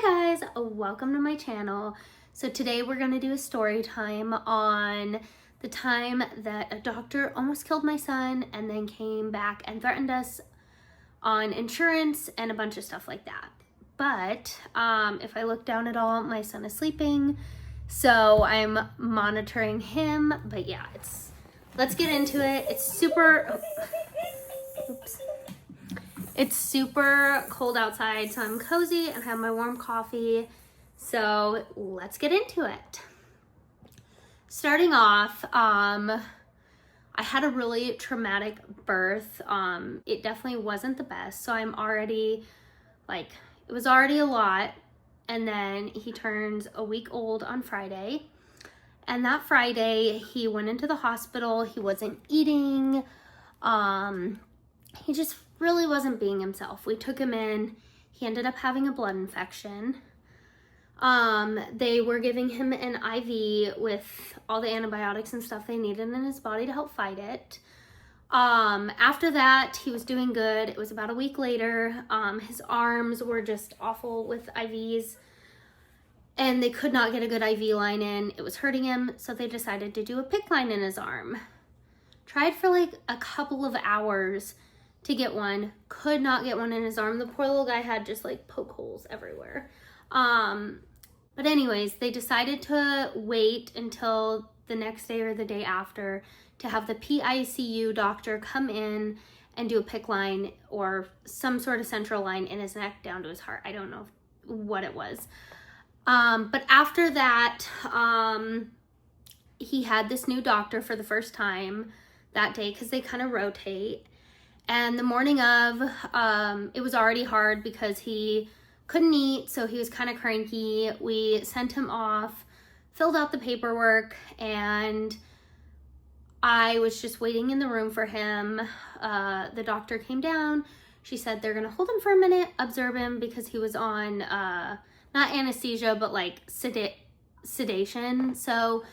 Hi guys, welcome to my channel. So today we're going to do a story time on the time that a doctor almost killed my son and then came back and threatened us on insurance and a bunch of stuff like that. But if I look down at all, my son is sleeping, so I'm monitoring him. But yeah, let's get into it. It's super cold outside, so I'm cozy and have my warm coffee. So let's get into it. Starting off, I had a really traumatic birth. It definitely wasn't the best. So I'm already it was already a lot. And then he turns a week old on Friday. And that Friday he went into the hospital. He wasn't eating. He just really wasn't being himself. We took him in. He ended up having a blood infection. They were giving him an IV with all the antibiotics and stuff they needed in his body to help fight it. After that, he was doing good. It was about a week later. His arms were just awful with IVs, and they could not get a good IV line in. It was hurting him, so they decided to do a PICC line in his arm. Tried for like a couple of hours to get one, could not get one in his arm. The poor little guy had just like poke holes everywhere. But anyways, they decided to wait until the next day or the day after to have the PICU doctor come in and do a PICC line or some sort of central line in his neck down to his heart. I don't know what it was. But after that, he had this new doctor for the first time that day because they kind of rotate. And the morning of, it was already hard because he couldn't eat, so he was kind of cranky. We sent him off, filled out the paperwork, and I was just waiting in the room for him. The doctor came down. She said they're gonna hold him for a minute, observe him because he was on, not anesthesia, but like sedation. So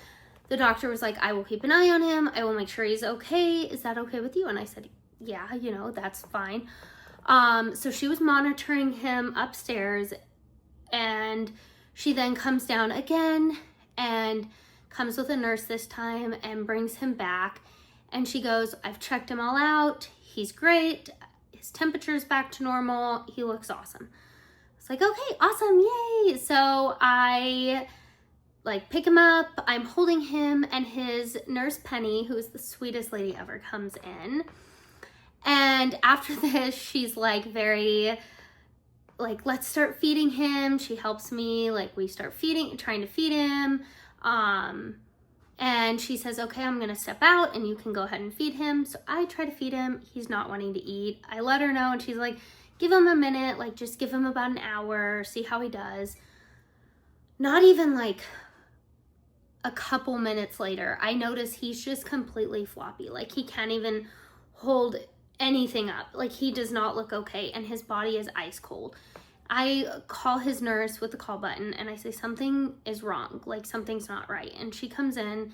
the doctor was like, I will keep an eye on him. I will make sure he's okay. Is that okay with you? And I said, yeah, that's fine. So she was monitoring him upstairs, and she then comes down again and comes with a nurse this time and brings him back. And she goes, I've checked him all out. He's great. His temperature's back to normal. He looks awesome. It's like, okay, awesome. Yay. So I pick him up. I'm holding him, and his nurse Penny, who is the sweetest lady ever, comes in. And after this, she's very, let's start feeding him. She helps me, we start trying to feed him. And she says, okay, I'm going to step out and you can go ahead and feed him. So I try to feed him. He's not wanting to eat. I let her know, and she's like, give him a minute, just give him about an hour, see how he does. Not even a couple minutes later, I notice he's just completely floppy. He can't even hold anything up. He does not look okay, and his body is ice cold. I call his nurse with the call button and I say, something is wrong, something's not right. And she comes in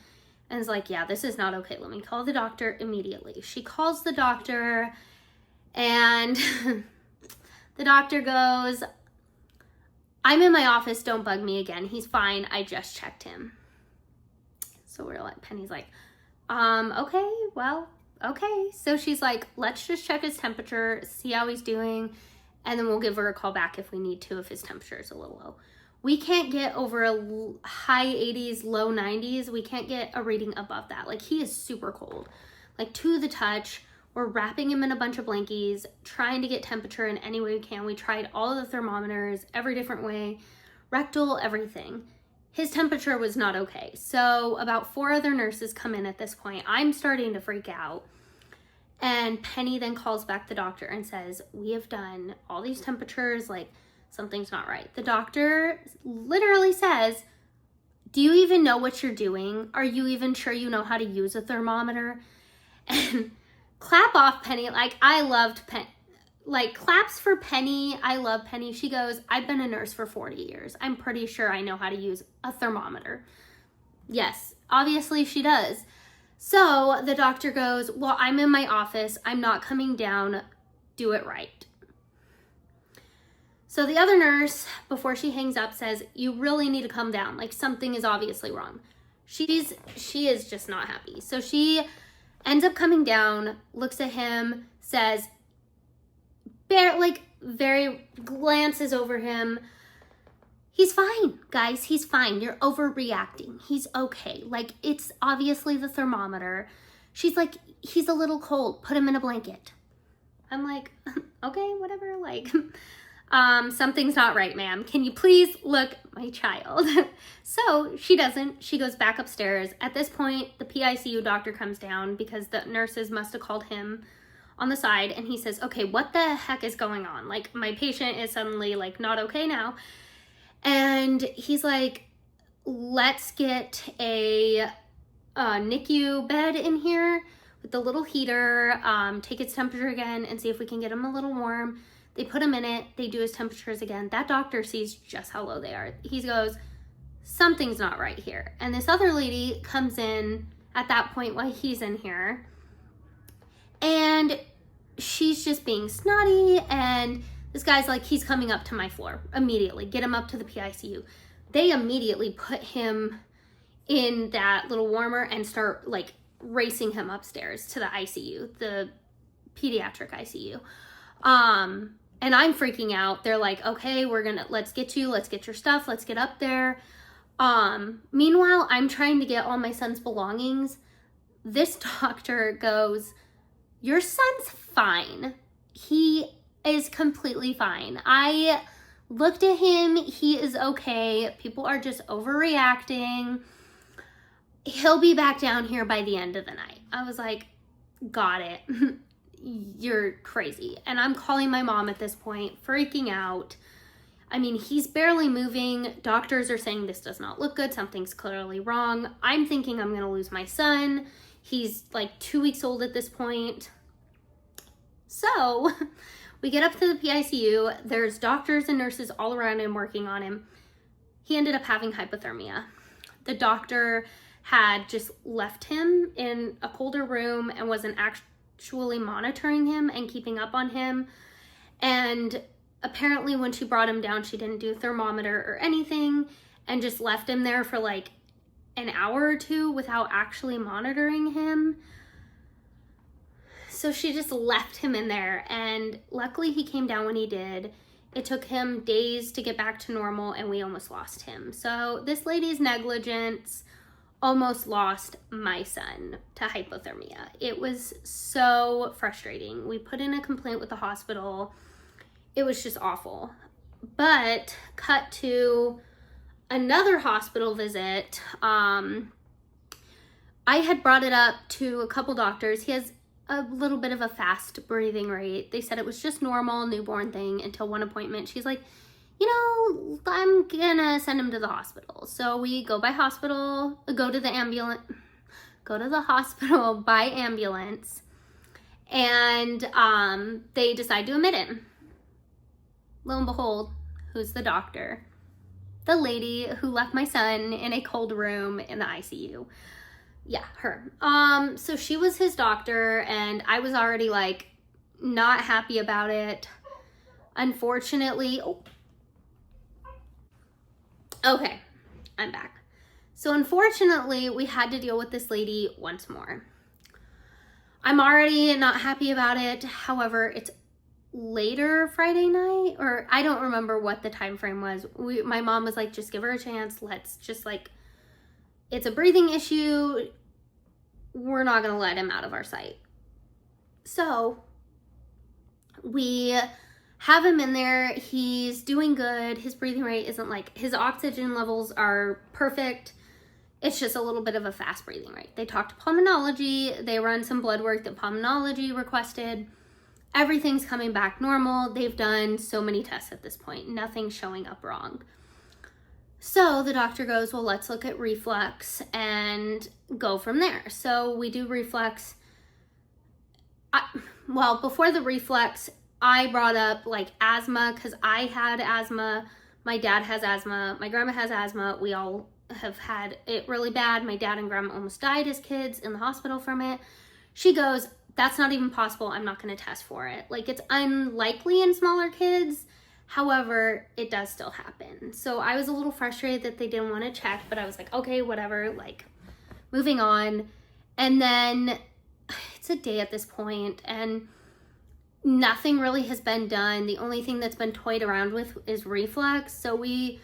and is like, yeah, this is not okay. Let me call the doctor immediately. She calls the doctor, and the doctor goes, I'm in my office, don't bug me again. He's fine, I just checked him. So Penny's like, okay, well, okay. So she's like, let's just check his temperature, see how he's doing, and then we'll give her a call back if we need to, if his temperature is a little low. We can't get over a high 80s, low 90s. We can't get a reading above that. He is super cold, to the touch. We're wrapping him in a bunch of blankies, trying to get temperature in any way we can. We tried all of the thermometers, every different way, rectal, everything. His temperature was not okay. So about 4 other nurses come in at this point. I'm starting to freak out. And Penny then calls back the doctor and says, we have done all these temperatures, something's not right. The doctor literally says, do you even know what you're doing? Are you even sure you know how to use a thermometer? And clap off Penny. I loved Penny. Claps for Penny. I love Penny. She goes, I've been a nurse for 40 years. I'm pretty sure I know how to use a thermometer. Yes, obviously she does. So the doctor goes, well, I'm in my office. I'm not coming down. Do it right. So the other nurse, before she hangs up, says, you really need to calm down. Like, something is obviously wrong. She is just not happy. So she ends up coming down, looks at him, says, very glances over him. He's fine, guys. He's fine. You're overreacting. He's okay. Like, it's obviously the thermometer. She's like, he's a little cold. Put him in a blanket. I'm like, okay, whatever. Like, something's not right, ma'am. Can you please look at my child? So she doesn't. She goes back upstairs. At this point, the PICU doctor comes down because the nurses must have called him on the side, and he says, okay, what the heck is going on? Like, my patient is suddenly like not okay now. And he's like, let's get a NICU bed in here with the little heater, take its temperature again and see if we can get him a little warm. They put him in it. They do his temperatures again. That doctor sees just how low they are. He goes, something's not right here. And this other lady comes in at that point while he's in here. And she's just being snotty. And this guy's like, he's coming up to my floor immediately. Get him up to the PICU. They immediately put him in that little warmer and start like racing him upstairs to the ICU, the pediatric ICU. And I'm freaking out. They're like, okay, let's get your stuff. Let's get up there. Meanwhile, I'm trying to get all my son's belongings. This doctor goes, your son's fine. He is completely fine. I looked at him. He is okay. People are just overreacting. He'll be back down here by the end of the night. I was like, got it. You're crazy. And I'm calling my mom at this point, freaking out. I mean, he's barely moving. Doctors are saying this does not look good. Something's clearly wrong. I'm thinking I'm going to lose my son. He's like 2 weeks old at this point. So we get up to the PICU. There's doctors and nurses all around him working on him. He ended up having hypothermia. The doctor had just left him in a colder room and wasn't actually monitoring him and keeping up on him. And apparently when she brought him down, she didn't do a thermometer or anything and just left him there for like an hour or two without actually monitoring him. So she just left him in there, and luckily he came down when he did. It took him days to get back to normal, and we almost lost him. So this lady's negligence almost lost my son to hypothermia. It was so frustrating. We put in a complaint with the hospital. It was just awful. But cut to another hospital visit. I had brought it up to a couple doctors. He has a little bit of a fast breathing rate. They said it was just normal newborn thing until one appointment. She's like, you know, I'm gonna send him to the hospital. So we go to the hospital by ambulance, and they decide to admit him. Lo and behold, who's the doctor? The lady who left my son in a cold room in the ICU. Yeah, her. So she was his doctor, and I was already like not happy about it. Unfortunately, okay, I'm back. So unfortunately, we had to deal with this lady once more. I'm already not happy about it. However, it's later Friday night, or I don't remember what the time frame was. My mom was like, just give her a chance. Let's just like, it's a breathing issue. We're not going to let him out of our sight. So we have him in there. He's doing good. His breathing rate isn't like, his oxygen levels are perfect. It's just a little bit of a fast breathing rate. They talked to pulmonology. They run some blood work that pulmonology requested. Everything's coming back normal. They've done so many tests at this point. Nothing's showing up wrong. So the doctor goes, well, let's look at reflux and go from there. So we do reflux. Before the reflux, I brought up like asthma because I had asthma. My dad has asthma. My grandma has asthma. We all have had it really bad. My dad and grandma almost died as kids in the hospital from it. She goes, that's not even possible. I'm not going to test for it. Like, it's unlikely in smaller kids. However, it does still happen. So I was a little frustrated that they didn't want to check, but I was like, okay, whatever, like moving on. And then it's a day at this point and nothing really has been done. The only thing that's been toyed around with is reflux. So we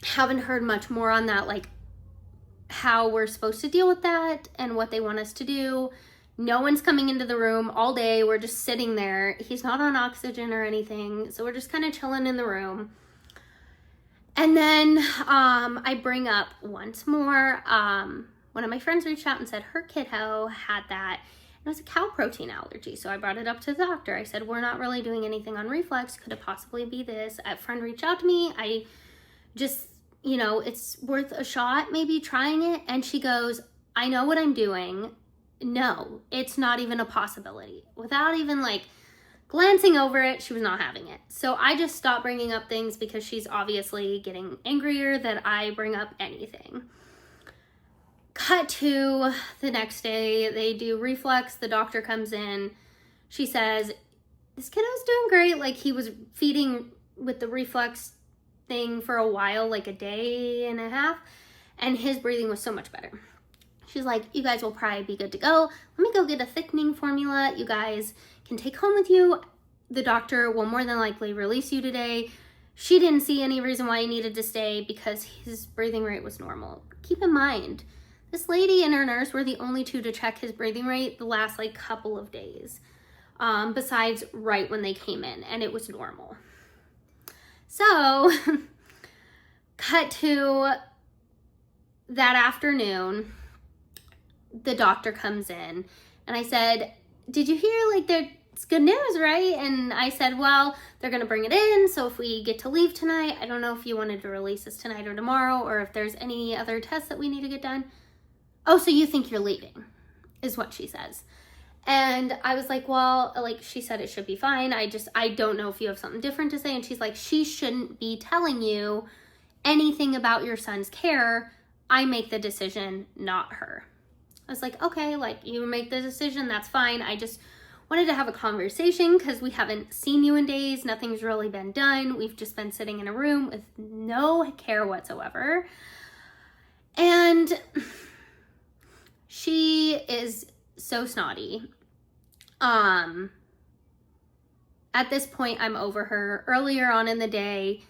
haven't heard much more on that, like how we're supposed to deal with that and what they want us to do. No one's coming into the room all day. We're just sitting there. He's not on oxygen or anything. So we're just kind of chilling in the room. And then I bring up once more, one of my friends reached out and said her kiddo had that. And it was a cow protein allergy. So I brought it up to the doctor. I said, we're not really doing anything on reflux. Could it possibly be this? A friend reached out to me. I just, you know, it's worth a shot, maybe trying it. And she goes, I know what I'm doing. No, it's not even a possibility. Without even like glancing over it, she was not having it. So I just stopped bringing up things because she's obviously getting angrier that I bring up anything. Cut to the next day, they do reflux. The doctor comes in. She says, this kiddo's doing great. Like he was feeding with the reflux thing for a while, like a day and a half, and his breathing was so much better. She's like, you guys will probably be good to go. Let me go get a thickening formula you guys can take home with you. The doctor will more than likely release you today. She didn't see any reason why he needed to stay because his breathing rate was normal. Keep in mind, this lady and her nurse were the only two to check his breathing rate the last like couple of days, besides right when they came in, and it was normal. So, cut to that afternoon, the doctor comes in and I said, did you hear, like, it's good news, right? And I said, well, they're going to bring it in. So if we get to leave tonight, I don't know if you wanted to release this tonight or tomorrow, or if there's any other tests that we need to get done. Oh, so you think you're leaving is what she says. And I was like, well, like she said, it should be fine. I don't know if you have something different to say. And she's like, she shouldn't be telling you anything about your son's care. I make the decision, not her. I was like, okay, like you make the decision, that's fine. I just wanted to have a conversation because we haven't seen you in days. Nothing's really been done. We've just been sitting in a room with no care whatsoever. And she is so snotty. At this point, I'm over her. Earlier on in the day,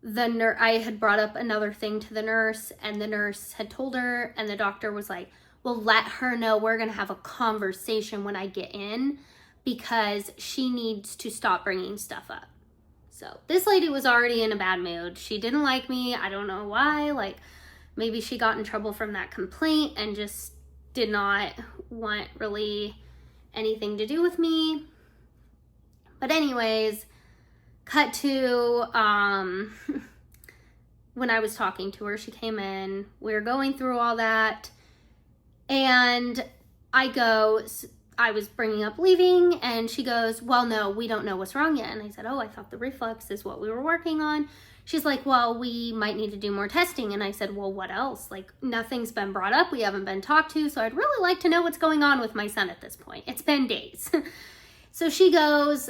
I had brought up another thing to the nurse, and the nurse had told her, and the doctor was like, well, let her know we're going to have a conversation when I get in because she needs to stop bringing stuff up. So this lady was already in a bad mood. She didn't like me. I don't know why. Like maybe she got in trouble from that complaint and just did not want really anything to do with me. But anyways, cut to when I was talking to her, she came in. We were going through all that. And I was bringing up leaving, and she goes, well, no, we don't know what's wrong yet. And I said, oh, I thought the reflux is what we were working on. She's like, well, we might need to do more testing. And I said, well, what else? Like, nothing's been brought up. We haven't been talked to. So I'd really like to know what's going on with my son at this point. It's been days. So she goes,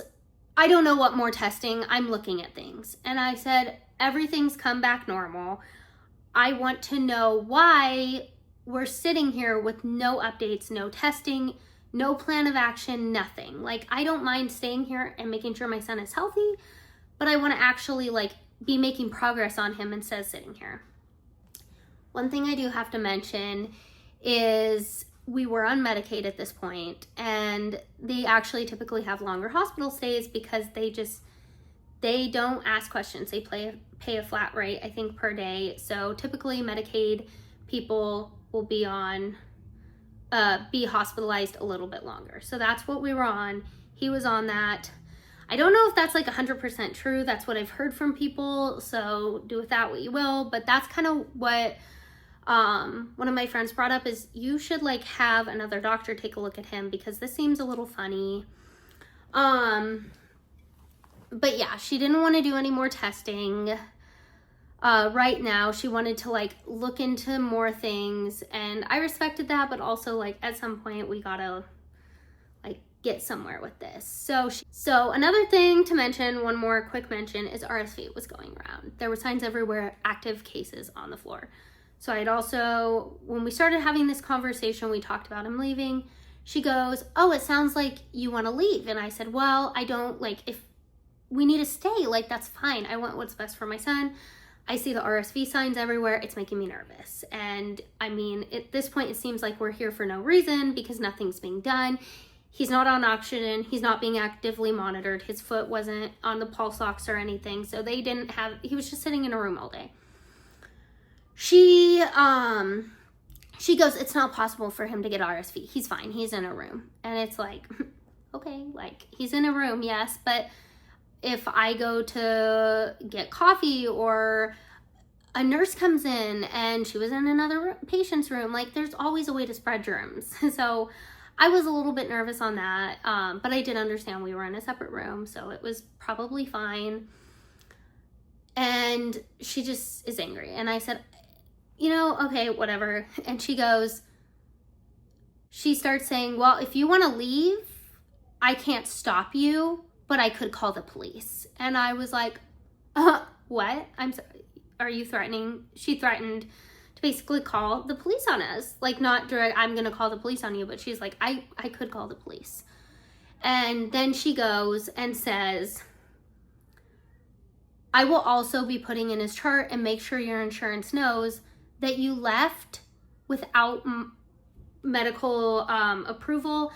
I don't know what more testing. I'm looking at things. And I said, everything's come back normal. I want to know why we're sitting here with no updates, no testing, no plan of action, nothing. Like, I don't mind staying here and making sure my son is healthy, but I want to actually like be making progress on him instead of sitting here. One thing I do have to mention is we were on Medicaid at this point, and they actually typically have longer hospital stays because they don't ask questions. They pay a flat rate, I think, per day. So typically Medicaid people will be hospitalized a little bit longer. So that's what we were on. He was on that. I don't know if that's like 100% true. That's what I've heard from people. So do with that what you will. But that's kind of what one of my friends brought up is you should like have another doctor take a look at him because this seems a little funny. But yeah, she didn't want to do any more testing. Right now, she wanted to like look into more things, and I respected that, but also like at some point we gotta like get somewhere with this. So another thing to mention, one more quick mention, is RSV was going around. There were signs everywhere, active cases on the floor. So I'd also, when we started having this conversation, we talked about him leaving. She goes, oh, it sounds like you want to leave. And I said, well, I don't, like, if we need to stay, like, that's fine. I want what's best for my son. I see the RSV signs everywhere. It's making me nervous. And I mean, at this point, it seems like we're here for no reason because nothing's being done. He's not on oxygen. He's not being actively monitored. His foot wasn't on the pulse ox or anything. So they didn't have, he was just sitting in a room all day. She goes, it's not possible for him to get RSV. He's fine. He's in a room. And it's like, okay, like, he's in a room, yes, but if I go to get coffee or a nurse comes in and she was in another patient's room, like, there's always a way to spread germs. So I was a little bit nervous on that, but I did understand we were in a separate room, so it was probably fine. And she just is angry. And I said, you know, okay, whatever. And she starts saying, well, if you want to leave, I can't stop you, but I could call the police. And I was like, what? I'm sorry. Are you threatening? She threatened to basically call the police on us. Like, not direct, I'm going to call the police on you, but she's like, I could call the police. And then she goes and says, I will also be putting in his chart and make sure your insurance knows that you left without medical approval,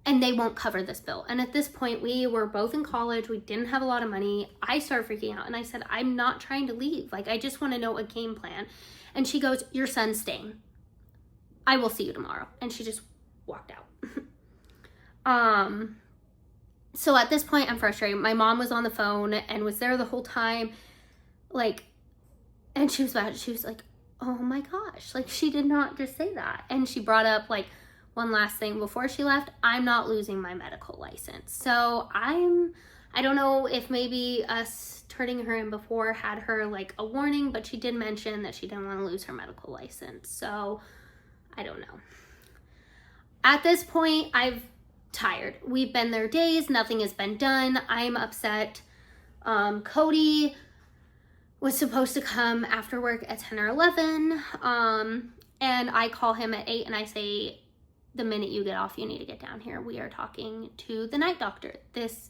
and they won't cover this bill. And at this point, we were both in college. We didn't have a lot of money. I started freaking out and I said, I'm not trying to leave. Like, I just want to know a game plan. And she goes, your son's staying. I will see you tomorrow. And she just walked out. So at this point, I'm frustrated. My mom was on the phone and was there the whole time. Like, and she was like, oh my gosh. Like, she did not just say that. And she brought up, like, one last thing before she left, I'm not losing my medical license. So I don't know if maybe us turning her in before had her like a warning, but she did mention that she didn't want to lose her medical license. So I don't know. At this point, I've tired. We've been there days. Nothing has been done. I'm upset. Cody was supposed to come after work at 10 or 11. And I call him at 8 and I say, the minute you get off, you need to get down here. We are talking to the night doctor. This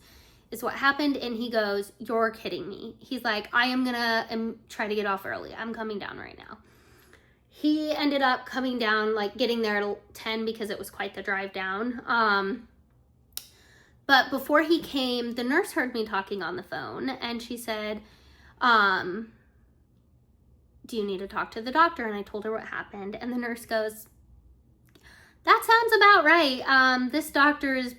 is what happened. And he goes, you're kidding me. He's like, I am gonna try to get off early. I'm coming down right now. He ended up coming down, like getting there at 10 because it was quite the drive down. But before he came, the nurse heard me talking on the phone and she said, do you need to talk to the doctor? And I told her what happened. And the nurse goes, that sounds about right. This doctor is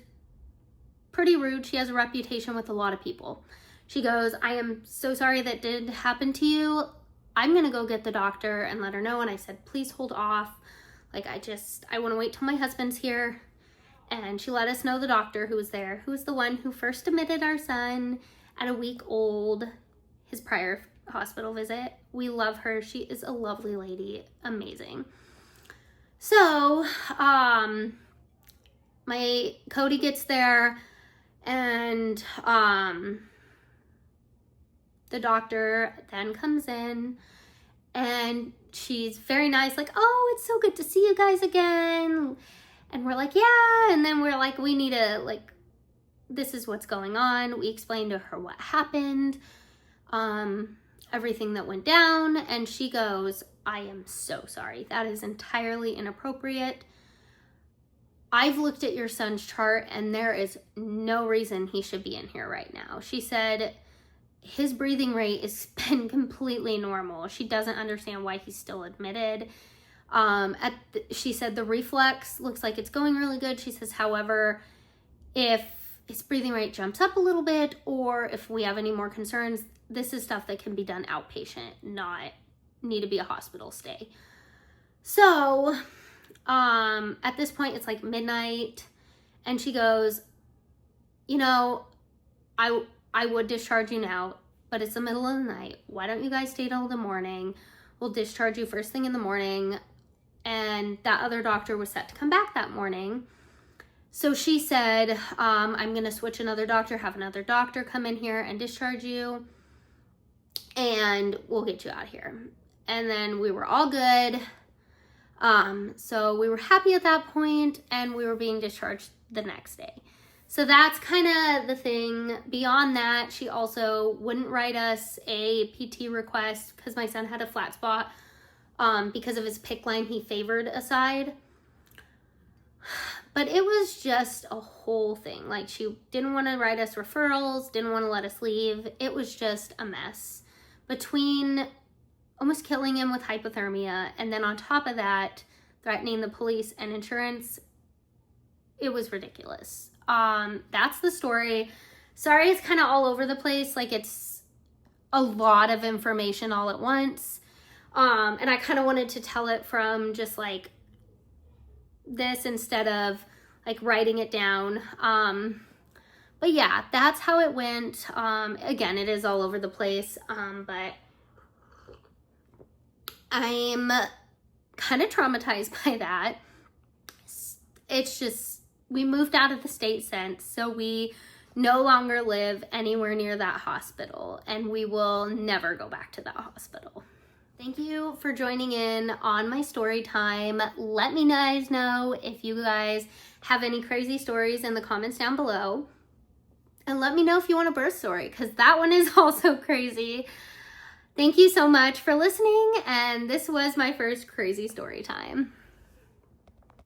pretty rude. She has a reputation with a lot of people. She goes, I am so sorry that did happen to you. I'm going to go get the doctor and let her know. And I said, please hold off. Like, I want to wait till my husband's here. And she let us know the doctor who was there, who was the one who first admitted our son at a week old, his prior hospital visit. We love her. She is a lovely lady. Amazing. So, my Cody gets there and, the doctor then comes in and she's very nice, like, oh, it's so good to see you guys again. And we're like, yeah. And then we're like, we need to, like, this is what's going on. We explained to her what happened, everything that went down. And she goes, I am so sorry. That is entirely inappropriate. I've looked at your son's chart and there is no reason he should be in here right now. She said his breathing rate has been completely normal. She doesn't understand why he's still admitted. She said the reflex looks like it's going really good. She says, however, if his breathing rate jumps up a little bit or if we have any more concerns, this is stuff that can be done outpatient, not need to be a hospital stay. So at this point it's like midnight and she goes, you know, I would discharge you now, but it's the middle of the night. Why don't you guys stay till the morning? We'll discharge you first thing in the morning. And that other doctor was set to come back that morning. So she said, I'm going to switch another doctor, have another doctor come in here and discharge you, and we'll get you out of here. And then we were all good. So we were happy at that point, and we were being discharged the next day. So that's kind of the thing. Beyond that, she also wouldn't write us a PT request because my son had a flat spot because of his PICC line he favored a side. But it was just a whole thing. Like, she didn't want to write us referrals, didn't want to let us leave. It was just a mess. Between almost killing him with hypothermia and then on top of that, threatening the police and insurance, it was ridiculous. That's the story. Sorry, it's kind of all over the place. Like, it's a lot of information all at once. And I kind of wanted to tell it from just like this instead of like writing it down. But yeah, that's how it went. Again, it is all over the place. But I'm kind of traumatized by that. It's just, we moved out of the state since, so we no longer live anywhere near that hospital, and we will never go back to that hospital. Thank you for joining in on my story time. Let me guys know if you guys have any crazy stories in the comments down below. And let me know if you want a birth story, because that one is also crazy. Thank you so much for listening, and this was my first crazy story time.